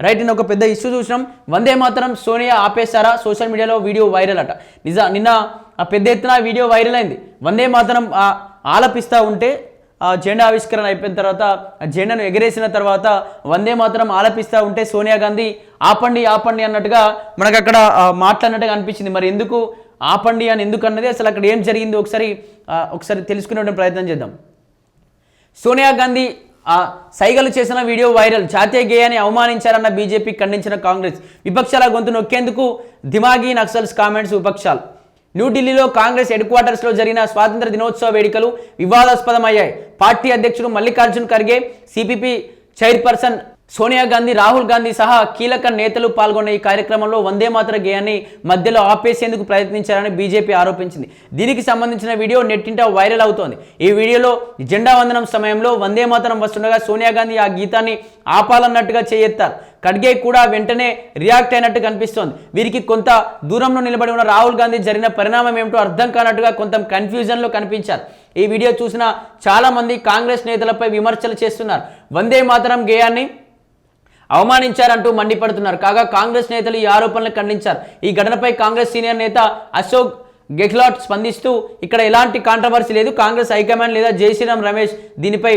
Right నిన్న ఒక పెద్ద ఇష్యూ చూసినాం. వందే మాతరం సోనియా ఆపేశారా? సోషల్ మీడియాలో వీడియో వైరల్ అట. నిన్న పెద్ద ఎత్తున వీడియో వైరల్ అయింది. వందే మాతరం ఆలపిస్తూ ఉంటే జెండా ఆవిష్కరణ అయిపోయిన తర్వాత జెండాను ఎగరేసిన తర్వాత వందే మాతరం ఆలపిస్తూ ఉంటే సోనియా గాంధీ ఆపండి ఆపండి అన్నట్టుగా మనకు అక్కడ మాట్లాడినట్టుగా అనిపించింది. మరి ఎందుకు ఆపండి అని ఎందుకు అన్నది, అసలు అక్కడ ఏం జరిగింది ఒకసారి తెలుసుకునే ప్రయత్నం చేద్దాం. సోనియా గాంధీ సైగలు చేసిన వీడియో వైరల్. జాతీయ గేయాన్ని అవమానించారన్న బీజేపీ ఖండించిన కాంగ్రెస్. విపక్షాల గొంతు నొక్కేందుకు దిమాగీ నక్సల్స్ కామెంట్స్ విపక్షాలు. న్యూఢిల్లీలో కాంగ్రెస్ హెడ్ క్వార్టర్స్లో జరిగిన స్వాతంత్ర దినోత్సవ వేడుకలు వివాదాస్పదమయ్యాయి. పార్టీ అధ్యక్షుడు మల్లికార్జున్ ఖర్గే, సిపిపి చైర్పర్సన్ సోనియా గాంధీ, రాహుల్ గాంధీ సహా కీలక నేతలు పాల్గొన్న ఈ కార్యక్రమంలో వందే మాతర గేయాన్ని మధ్యలో ఆపేసేందుకు ప్రయత్నించారని బీజేపీ ఆరోపించింది. దీనికి సంబంధించిన వీడియో నెట్టింట వైరల్ అవుతోంది. ఈ వీడియోలో జెండా వందనం సమయంలో వందే మాతరం వస్తుండగా సోనియా గాంధీ ఆ గీతాన్ని ఆపాలన్నట్టుగా చేయెత్తారు. ఖడ్గే కూడా వెంటనే రియాక్ట్ అయినట్టు కనిపిస్తోంది. వీరికి కొంత దూరంలో నిలబడి ఉన్న రాహుల్ గాంధీ జరిగిన పరిణామం ఏమిటో అర్థం కానట్టుగా కొంత కన్ఫ్యూజన్లో కనిపించారు. ఈ వీడియో చూసిన చాలామంది కాంగ్రెస్ నేతలపై విమర్శలు చేస్తున్నారు. వందే మాతరం గేయాన్ని అవమానించారంటూ మండిపడుతున్నారు. కాగా కాంగ్రెస్ నేతలు ఈ ఆరోపణలు ఖండించారు. ఈ ఘటనపై కాంగ్రెస్ సీనియర్ నేత అశోక్ గెహ్లాట్ స్పందిస్తూ ఇక్కడ ఎలాంటి కాంట్రవర్సీ లేదు, కాంగ్రెస్ హైకమాండ్ లేదా జైశ్రీరామ్ రమేష్ దీనిపై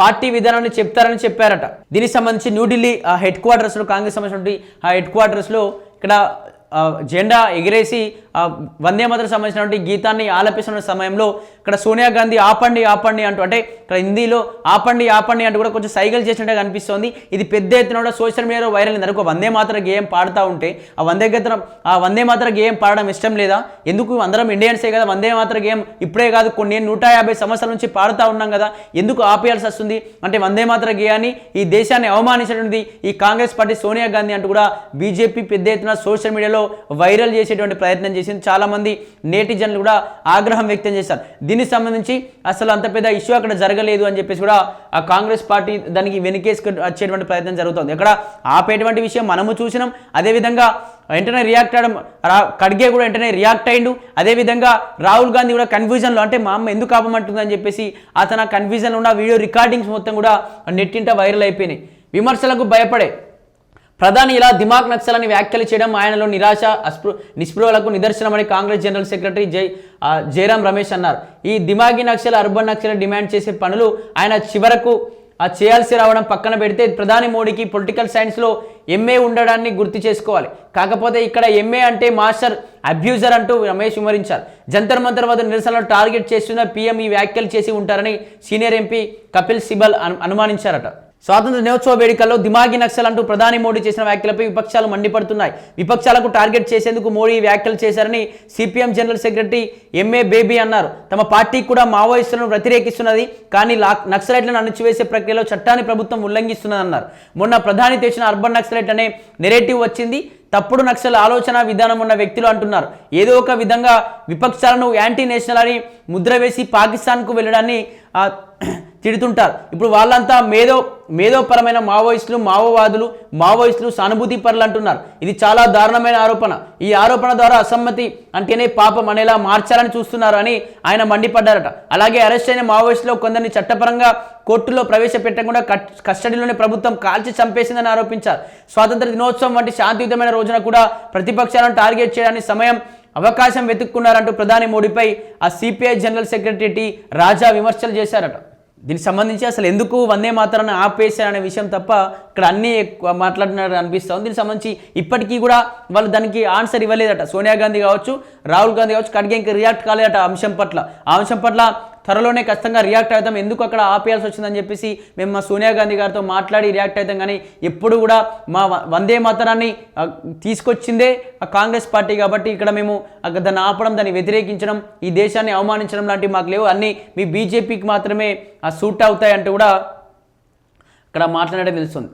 పార్టీ విధానాన్ని చెప్తారని చెప్పారట. దీనికి సంబంధించి న్యూఢిల్లీ హెడ్ క్వార్టర్స్లో కాంగ్రెస్ సంబంధించిన హెడ్ క్వార్టర్స్లో ఇక్కడ జెండా ఎగిరేసి వందే మాతరం సంబంధించినటువంటి గీతాన్ని ఆలపిస్తున్న సమయంలో ఇక్కడ సోనియా గాంధీ ఆపండి ఆపండి అంటూ, అంటే ఇక్కడ హిందీలో ఆపండి ఆపండి అంటూ కూడా కొంచెం సైగలు చేసినట్టుగా కనిపిస్తోంది. ఇది పెద్ద ఎత్తున కూడా సోషల్ మీడియాలో వైరల్ అయింది. ఒక వందే మాతరం గేయం పాడుతూ ఉంటే ఆ వందే మాతరం గేయం పాడడం ఇష్టం లేదా? ఎందుకు అందరం ఇండియన్సే కదా, వందే మాతరం గేయం ఇప్పుడే కాదు కొన్ని 150 సంవత్సరాల నుంచి పాడుతూ ఉన్నాం కదా, ఎందుకు ఆపేయాల్సి వస్తుంది? అంటే వందే మాతరం గేయాన్ని ఈ దేశాన్ని అవమానించినటువంటి ఈ కాంగ్రెస్ పార్టీ సోనియా గాంధీ అంటూ కూడా బీజేపీ పెద్ద ఎత్తున సోషల్ మీడియాలో వైరల్ చేసేటువంటి ప్రయత్నం చేసింది. చాలా మంది నేటిజన్లు కూడా ఆగ్రహం వ్యక్తం చేశారు. దీనికి సంబంధించి అసలు అంత పెద్ద ఇష్యూ అక్కడ జరగలేదు అని చెప్పేసి కూడా ఆ కాంగ్రెస్ పార్టీ దానికి వెనుకేసుకు వచ్చేటువంటి ప్రయత్నం జరుగుతుంది. అక్కడ ఆపేటువంటి విషయం మనము చూసినాం. అదేవిధంగా వెంటనే రియాక్ట్ అవ్వడం, ఖడ్గే కూడా వెంటనే రియాక్ట్ అయ్యిండు. అదేవిధంగా రాహుల్ గాంధీ కూడా కన్ఫ్యూజన్లో, అంటే మా అమ్మ ఎందుకు ఆపమంటుందని చెప్పేసి అతను కన్ఫ్యూజన్లో ఉన్న వీడియో రికార్డింగ్స్ మొత్తం కూడా నెట్టింట వైరల్ అయిపోయినాయి. విమర్శలకు భయపడే ప్రధాని ఇలా దిమాగ్ నక్సలని వ్యాఖ్యలు చేయడం ఆయనలో నిరాశ నిస్పృహలకు నిదర్శనమని కాంగ్రెస్ జనరల్ సెక్రటరీ జైరామ్ రమేష్ అన్నారు. ఈ దిమాగి నక్సల్ అర్బన్ నక్సల్ డిమాండ్ చేసే పనులు ఆయన చివరకు చేయాల్సి రావడం పక్కన పెడితే ప్రధాని మోడీకి పొలిటికల్ సైన్స్లో ఎంఏ ఉండడాన్ని గుర్తు చేసుకోవాలి. కాకపోతే ఇక్కడ ఎంఏ అంటే మాస్టర్ అబ్యూజర్ అంటూ రమేష్ వివరించారు. జంతర్ మంతర్ వద్ద నిరసనలు టార్గెట్ చేస్తున్న పీఎం ఈ వ్యాఖ్యలు చేసి ఉంటారని సీనియర్ ఎంపీ కపిల్ సిబల్ అనుమానించారట. స్వాతంత్ర దినోత్సవ వేడుకల్లో దిమాగి నక్సల్ అంటూ ప్రధాని మోడీ చేసిన వ్యాఖ్యలపై విపక్షాలు మండిపడుతున్నాయి. విపక్షాలకు టార్గెట్ చేసేందుకు మోడీ వ్యాఖ్యలు చేశారని CPM general secretary MA baby అన్నారు. తమ పార్టీ కూడా మావోయిస్టులను వ్యతిరేకిస్తున్నది, కానీ నక్సలైట్లను అణచివేసే ప్రక్రియలో చట్టాన్ని ప్రభుత్వం ఉల్లంఘిస్తున్నదన్నారు. మొన్న ప్రధాని తెచ్చిన అర్బన్ నక్సలైట్ అనే నెరేటివ్ వచ్చింది. తప్పుడు నక్సల్ ఆలోచన విధానం ఉన్న వ్యక్తులు అంటున్నారు. ఏదో ఒక విధంగా విపక్షాలను యాంటీ నేషనల్ అని ముద్ర వేసి పాకిస్తాన్కు వెళ్ళడాన్ని తిడుతుంటారు. ఇప్పుడు వాళ్ళంతా మేధోపరమైన మావోయిస్టులు సానుభూతి పరులు అంటున్నారు. ఇది చాలా దారుణమైన ఆరోపణ. ఈ ఆరోపణ ద్వారా అసమ్మతి అంటేనే పాపం అనేలా మార్చాలని చూస్తున్నారు అని ఆయన మండిపడ్డారట. అలాగే అరెస్ట్ అయిన మావోయిస్టులో కొందరిని చట్టపరంగా కోర్టులో ప్రవేశపెట్టకుండా కస్టడీలోనే ప్రభుత్వం కాల్చి చంపేసిందని ఆరోపించారు. స్వాతంత్ర దినోత్సవం వంటి శాంతియుతమైన రోజున కూడా ప్రతిపక్షాలను టార్గెట్ చేయడానికి అవకాశం వెతుక్కున్నారంటూ ప్రధాని మోడీపై ఆ సిపిఐ జనరల్ సెక్రటరీ రాజా విమర్శలు చేశారట. దీనికి సంబంధించి అసలు ఎందుకు వందే మాతరాన్ని ఆపేశారనే విషయం తప్ప ఇక్కడ అన్నీ మాట్లాడినట్టు అనిపిస్తుంది. దీనికి సంబంధించి ఇప్పటికీ కూడా వాళ్ళు దానికి ఆన్సర్ ఇవ్వలేదట. సోనియా గాంధీ కావచ్చు, రాహుల్ గాంధీ కావచ్చు, ఖడ్గే ఇంకా రియాక్ట్ కాలేదట ఆ అంశం పట్ల త్వరలోనే ఖచ్చితంగా రియాక్ట్ అవుతాం, ఎందుకు అక్కడ ఆపేయాల్సి వచ్చిందని చెప్పేసి మేము మా సోనియా గాంధీ గారితో మాట్లాడి రియాక్ట్ అవుతాం. కానీ ఎప్పుడు కూడా మా వందే మాతరాన్ని తీసుకొచ్చిందే కాంగ్రెస్ పార్టీ కాబట్టి ఇక్కడ మేము దాన్ని ఆపడం, దాన్ని వ్యతిరేకించడం, ఈ దేశాన్ని అవమానించడం లాంటివి మాకు లేవు, అన్నీ మీ బీజేపీకి మాత్రమే సూట్ అవుతాయి అంటూ కూడా ఇక్కడ మాట్లాడే తెలుస్తుంది.